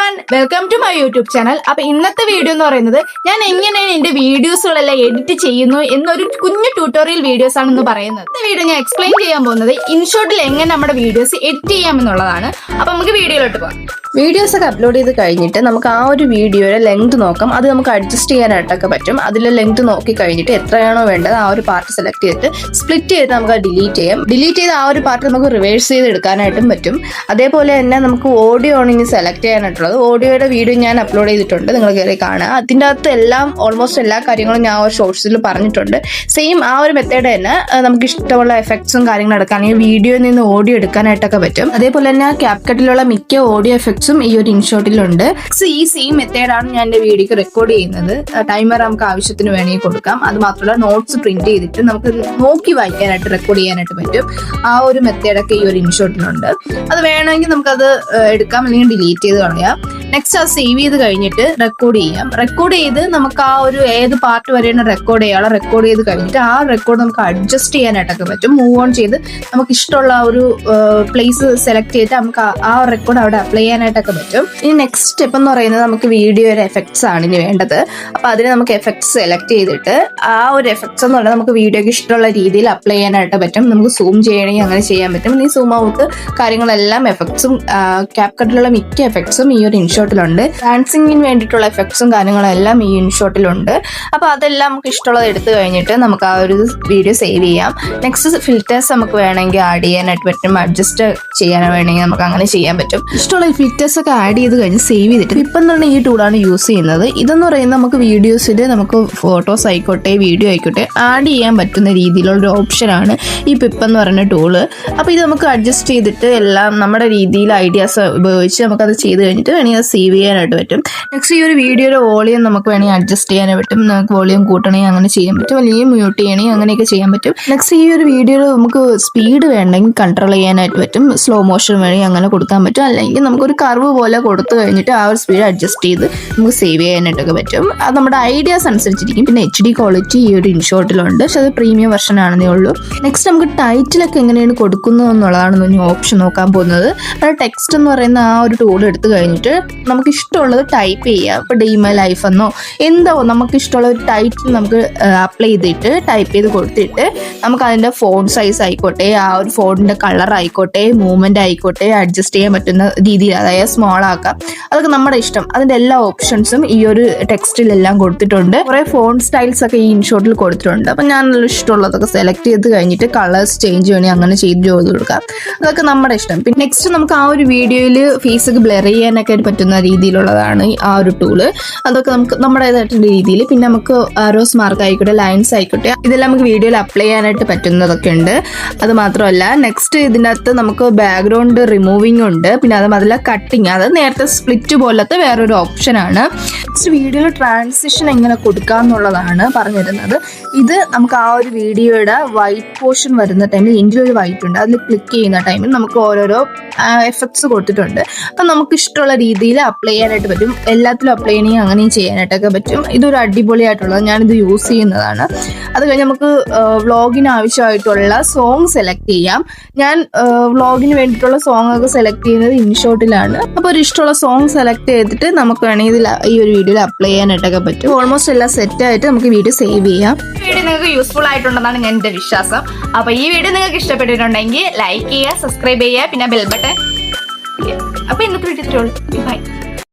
Everyone, welcome to my YouTube channel. അപ്പൊ ഇന്നത്തെ video എന്ന് പറയുന്നത് ഞാൻ എങ്ങനെയാണ് എന്റെ വീഡിയോസുകളെല്ലാം എഡിറ്റ് ചെയ്യുന്നു എന്നൊരു കുഞ്ഞു ട്യൂട്ടോറിയൽ വീഡിയോസ് ആണെന്ന് പറയുന്നത്. ഈ വീഡിയോ ഞാൻ എക്സ്പ്ലെയിൻ ചെയ്യാൻ പോകുന്നത് ഇൻഷോട്ടിൽ എങ്ങനെ നമ്മുടെ വീഡിയോസ് എഡിറ്റ് ചെയ്യാമെന്നുള്ളതാണ്. അപ്പൊ നമുക്ക് വീഡിയോയിലോട്ട് പോകാം. വീഡിയോസ് ഒക്കെ അപ്ലോഡ് ചെയ്ത് കഴിഞ്ഞിട്ട് നമുക്ക് ആ ഒരു വീഡിയോയുടെ ലെങ്ത് നോക്കാം. അത് നമുക്ക് അഡ്ജസ്റ്റ് ചെയ്യാനായിട്ടൊക്കെ പറ്റും. അതിലെ ലെങ്ത് നോക്കി കഴിഞ്ഞിട്ട് എത്രയാണോ വേണ്ടത് ആ ഒരു പാർട്ട് സെലക്ട് ചെയ്തിട്ട് സ്പ്ലിറ്റ് ചെയ്ത് നമുക്ക് അത് ഡിലീറ്റ് ചെയ്യാം. ഡിലീറ്റ് ചെയ്ത് ആ ഒരു പാർട്ട് നമുക്ക് റിവേഴ്സ് ചെയ്ത് എടുക്കാനായിട്ടും പറ്റും. അതേപോലെ തന്നെ നമുക്ക് ഓഡിയോ ആണ് ഇനി സെലക്ട് ചെയ്യാനായിട്ടുള്ളത്. ഓഡിയോയുടെ വീഡിയോ ഞാൻ അപ്ലോഡ് ചെയ്തിട്ടുണ്ട്, നിങ്ങൾ കയറി കാണുക. അതിൻ്റെ അകത്ത് ഓൾമോസ്റ്റ് എല്ലാ കാര്യങ്ങളും ഞാൻ ഒരു ഷോർട്സിൽ പറഞ്ഞിട്ടുണ്ട്. സെയിം ആ ഒരു മെത്തേഡ് തന്നെ നമുക്ക് ഇഷ്ടമുള്ള എഫക്ട്സും കാര്യങ്ങളും എടുക്കാനെങ്കിൽ വീഡിയോയിൽ നിന്ന് ഓഡിയോ എടുക്കാനായിട്ടൊക്കെ പറ്റും. അതേപോലെ തന്നെ ക്യാപ്കട്ടിലുള്ള മിക്ക ഓഡിയോ എഫക്ട്സും ഈ ഒരു ഇൻഷോട്ടിലുണ്ട്. ഈ സെയിം മെത്തേഡാണ് ഞാൻ എന്റെ വീഡിയോക്ക് റെക്കോർഡ് ചെയ്യുന്നത്. ടൈമർ നമുക്ക് ആവശ്യത്തിന് വേണമെങ്കിൽ കൊടുക്കാം. അത് മാത്രമല്ല നോട്ട്സ് പ്രിന്റ് ചെയ്തിട്ട് നമുക്ക് നോക്കി വായിക്കാനായിട്ട് റെക്കോർഡ് ചെയ്യാനായിട്ട് പറ്റും. ആ ഒരു മെത്തേഡൊക്കെ ഈ ഒരു ഇൻഷോട്ടിലുണ്ട്. അത് വേണമെങ്കിൽ നമുക്കത് എടുക്കാം, അല്ലെങ്കിൽ ഡിലീറ്റ് ചെയ്ത് കളയാം. നെക്സ്റ്റ് അത് സേവ് ചെയ്ത് കഴിഞ്ഞിട്ട് റെക്കോർഡ് ചെയ്യാം. റെക്കോർഡ് ചെയ്ത് നമുക്ക് ആ ഒരു ഏത് പാർട്ട് വരെയാണ് റെക്കോർഡ് ചെയ്യാനുള്ള റെക്കോർഡ് ചെയ്ത് കഴിഞ്ഞിട്ട് ആ റെക്കോർഡ് നമുക്ക് അഡ്ജസ്റ്റ് ചെയ്യാനായിട്ടൊക്കെ പറ്റും. മൂവ് ഓൺ ചെയ്ത് നമുക്ക് ഇഷ്ടമുള്ള ആ ഒരു പ്ലേസ് സെലക്ട് ചെയ്തിട്ട് നമുക്ക് ആ റെക്കോർഡ് അവിടെ അപ്ലൈ ചെയ്യാനായിട്ടൊക്കെ പറ്റും. ഇനി നെക്സ്റ്റ് സ്റ്റെപ്പ് എന്ന് പറയുന്നത് നമുക്ക് വീഡിയോയുടെ എഫക്ട്സ് ആണ് ഇനി വേണ്ടത്. അപ്പൊ അതിന് നമുക്ക് എഫക്ട്സ് സെലക്ട് ചെയ്തിട്ട് ആ ഒരു എഫക്ട്സ് എന്ന് പറഞ്ഞാൽ നമുക്ക് വീഡിയോക്ക് ഇഷ്ടമുള്ള രീതിയിൽ അപ്ലൈ ചെയ്യാനായിട്ട് പറ്റും. നമുക്ക് സൂം ചെയ്യണമെങ്കിൽ അങ്ങനെ ചെയ്യാൻ പറ്റും. ഇനി സൂം ഔട്ട് കാര്യങ്ങളെല്ലാം എഫക്ട്സും ക്യാപ്കട്ടിലുള്ള മിക്ക എഫക്ട്സും ഈ ഒരു ഇൻഷോട്ടിലുണ്ട്. ഡാൻസിങ്ങിന് വേണ്ടിയിട്ടുള്ള എഫക്ട്സും കാര്യങ്ങളെല്ലാം ഈ ഇൻഷോട്ടിലുണ്ട്. അപ്പൊ അതെല്ലാം നമുക്ക് ഇഷ്ടമുള്ളത് എടുത്തു കഴിഞ്ഞിട്ട് നമുക്ക് ആ ഒരു വീഡിയോ സേവ് ചെയ്യാം. നെക്സ്റ്റ് ഫിൽറ്റേഴ്സ് നമുക്ക് വേണമെങ്കിൽ ആഡ് ചെയ്യാനായിട്ട് പറ്റും. അഡ്ജസ്റ്റ് ചെയ്യാൻ വേണമെങ്കിൽ നമുക്ക് അങ്ങനെ ചെയ്യാൻ പറ്റും. ഇഷ്ടമുള്ള ഫിൽറ്റേഴ്സ് ഒക്കെ ആഡ് ചെയ്ത് കഴിഞ്ഞ് സേവ് ചെയ്തിട്ട് ഇപ്പം എന്ന് പറഞ്ഞാൽ ഈ ടൂളാണ് യൂസ് ചെയ്യുന്നത്. ഇതെന്ന് പറയുന്നത് നമുക്ക് വീഡിയോസിൽ നമുക്ക് ഫോട്ടോസ് ആയിക്കോട്ടെ വീഡിയോ ആയിക്കോട്ടെ ആഡ് ചെയ്യാൻ പറ്റുന്ന രീതിയിലുള്ള ഒരു ഓപ്ഷനാണ് ഈ പിപ്പ് എന്ന് പറയുന്ന ടൂള്. അപ്പോൾ ഇത് നമുക്ക് അഡ്ജസ്റ്റ് ചെയ്തിട്ട് എല്ലാം നമ്മുടെ രീതിയിൽ ഐഡിയാസ് ഉപയോഗിച്ച് നമുക്കത് ചെയ്ത് കഴിഞ്ഞിട്ട് വേണമെങ്കിൽ അത് സേവ് ചെയ്യാനായിട്ട് പറ്റും. നെക്സ്റ്റ് ഈ ഒരു വീഡിയോയുടെ വോളിയം നമുക്ക് വേണമെങ്കിൽ അഡ്ജസ്റ്റ് ചെയ്യാനായിട്ട് പറ്റും. നമുക്ക് വോളിയം കൂട്ടണമെങ്കിൽ അങ്ങനെ ചെയ്യാൻ പറ്റും, അല്ലെങ്കിൽ മ്യൂട്ട് ചെയ്യണമെങ്കിൽ അങ്ങനെയൊക്കെ ചെയ്യാൻ പറ്റും. നെക്സ്റ്റ് ഈ ഒരു വീഡിയോയിൽ നമുക്ക് സ്പീഡ് വേണമെങ്കിൽ കൺട്രോൾ ചെയ്യാനായിട്ട് പറ്റും. സ്ലോ മോഷൻ വേണമെങ്കിൽ അങ്ങനെ കൊടുക്കാൻ പറ്റും. അല്ലെങ്കിൽ നമുക്കൊരു കർവ് പോലെ കൊടുത്തു കഴിഞ്ഞിട്ട് ആ ഒരു സ്പീഡ് അഡ്ജസ്റ്റ് ചെയ്ത് നമുക്ക് സേവ് ചെയ്യാനായിട്ടൊക്കെ പറ്റും. അത് നമ്മുടെ ഐഡിയാസ് അനുസരിച്ചിരിക്കും. പിന്നെ HD ക്വാളിറ്റി ഈ ഒരു ഇൻഷോട്ടിലുണ്ട്, പക്ഷെ അത് പ്രീമിയം വെർഷൻ ആണെന്നേ ഉള്ളൂ. നെക്സ്റ്റ് നമുക്ക് ടൈറ്റിലൊക്കെ എങ്ങനെയാണ് കൊടുക്കുന്നത് എന്നുള്ളതാണ് ഇനി ഓപ്ഷൻ നോക്കാൻ പോകുന്നത്. അത് ടെക്സ്റ്റ് എന്ന് പറയുന്ന ആ ഒരു ടൂൾ എടുത്തു കഴിഞ്ഞിട്ട് നമുക്ക് ഇഷ്ടമുള്ളത് ടൈപ്പ് ചെയ്യാം. ഇപ്പോൾ ഡേ മൈ ലൈഫ് എന്നോ എന്തോ നമുക്ക് ഇഷ്ടമുള്ള ഒരു ടൈറ്റിൽ നമുക്ക് അപ്ലൈ ചെയ്തിട്ട് ടൈപ്പ് ചെയ്ത് കൊടുത്തിട്ട് നമുക്ക് അതിൻ്റെ ഫോണ്ട് സൈസ് ആയിക്കോട്ടെ, ആ ഒരു ഫോണ്ടിൻ്റെ കളർ ആയിക്കോട്ടെ, മൂവ്മെന്റ് ആയിക്കോട്ടെ അഡ്ജസ്റ്റ് ചെയ്യാൻ പറ്റുന്ന രീതിയിൽ, അതായത് സ്മോൾ ആക്കാം. അതൊക്കെ നമ്മുടെ ഇഷ്ടം. അതിന്റെ എല്ലാ ഓപ്ഷൻസും ഈ ഒരു ടെക്സ്റ്റിലെല്ലാം കൊടുത്തിട്ടുണ്ട്. കുറെ ഫോണ്ട് സ്റ്റൈൽസ് ഒക്കെ ഈ ഇൻഷോട്ടിൽ കൊടുത്തിട്ടുണ്ട്. അപ്പൊ ഞാൻ നല്ല ഇഷ്ടമുള്ളതൊക്കെ സെലക്ട് ചെയ്ത് കഴിഞ്ഞിട്ട് കളേഴ്സ് ചേഞ്ച് ചെയ്യണമെങ്കിൽ അങ്ങനെ ചെയ്ത് കൊടുക്കാം. അതൊക്കെ നമ്മുടെ ഇഷ്ടം. പിന്നെ നെക്സ്റ്റ് നമുക്ക് ആ ഒരു വീഡിയോയിൽ ഫേസ് ഒക്കെ ബ്ലർ ചെയ്യാനൊക്കെ പറ്റുന്ന രീതിയിലുള്ളതാണ് ആ ഒരു ടൂള്. അതൊക്കെ നമുക്ക് നമ്മുടേതായിട്ടുള്ള രീതിയിൽ. പിന്നെ നമുക്ക് ആരോസ് മാർക്ക് ആയിക്കോട്ടെ, ലൈൻസ് ആയിക്കോട്ടെ, ഇതെല്ലാം നമുക്ക് വീഡിയോയിൽ അപ്ലൈ ചെയ്യാനായിട്ട് പറ്റുന്നതൊക്കെ ഉണ്ട്. അത് മാത്രമല്ല നെക്സ്റ്റ് ഇതിൻ്റെ അകത്ത് നമുക്ക് ബാക്ക്ഗ്രൗണ്ട് റിമൂവിങ് ഉണ്ട്. പിന്നെ അത് മാത്രമല്ല കട്ടിങ്, അത് നേരത്തെ സ്പ്ലിറ്റ് പോലത്തെ വേറൊരു ഓപ്ഷനാണ്. നെക്സ്റ്റ് വീഡിയോയിൽ ട്രാൻസിഷൻ എങ്ങനെ കൊടുക്കാം എന്നുള്ളതാണ് പറഞ്ഞിരുന്നത്. ഇത് നമുക്ക് ആ ഒരു വീഡിയോയുടെ വൈറ്റ് പോർഷൻ വരുന്ന ടൈമിൽ എൻ്റെ ഒരു വൈറ്റ് ഉണ്ട്, അതിൽ ക്ലിക്ക് ചെയ്യുന്ന ടൈമിൽ നമുക്ക് ഓരോരോ എഫക്ട്സ് കൊടുത്തിട്ടുണ്ട്. അപ്പം നമുക്ക് ഇഷ്ടമുള്ള രീതിയിൽ അപ്ലൈ ചെയ്യാനായിട്ട് പറ്റും. എല്ലാത്തിലും അപ്ലൈ ചെയ്യണമെങ്കിൽ അങ്ങനെയും ചെയ്യാനായിട്ടൊക്കെ പറ്റും. ഇതൊരു അടിപൊളിയായിട്ടുള്ളത്, ഞാനിത് യൂസ് ചെയ്യുന്നതാണ്. അത് കഴിഞ്ഞ് നമുക്ക് വ്ളോഗിന് ആവശ്യമായിട്ടുള്ള സോങ് സെലക്ട് ചെയ്യാം. ഞാൻ വ്ളോഗിന് വേണ്ടിയിട്ടുള്ള സോങ് ഒക്കെ സെലക്ട് ചെയ്യുന്നത് ഇൻഷോട്ടിലാണ്. അപ്പോൾ ഒരു ഇഷ്ടമുള്ള സോങ് സെലക്ട് ചെയ്തിട്ട് നമുക്ക് വേണമെങ്കിൽ ഈ ഒരു വീഡിയോയിൽ അപ്ലൈ ചെയ്യാനായിട്ടൊക്കെ പറ്റും. ഓൾമോസ്റ്റ് എല്ലാം സെറ്റ് ആയിട്ട് നമുക്ക് വീഡിയോ സേവ് ചെയ്യാം. വീഡിയോ നിങ്ങൾക്ക് യൂസ്ഫുൾ ആയിട്ടുണ്ടെന്നാണ് ഞാൻ എൻ്റെ വിശ്വാസം. അപ്പോൾ ഈ വീഡിയോ നിങ്ങൾക്ക് ഇഷ്ടപ്പെട്ടിട്ടുണ്ടെങ്കിൽ ലൈക്ക് ചെയ്യുക, സബ്സ്ക്രൈബ് ചെയ്യുക, പിന്നെ ബെൽ ബട്ടൺ. അപ്പോൾ ഇന്നത്തെ വീഡിയോ ബൈ.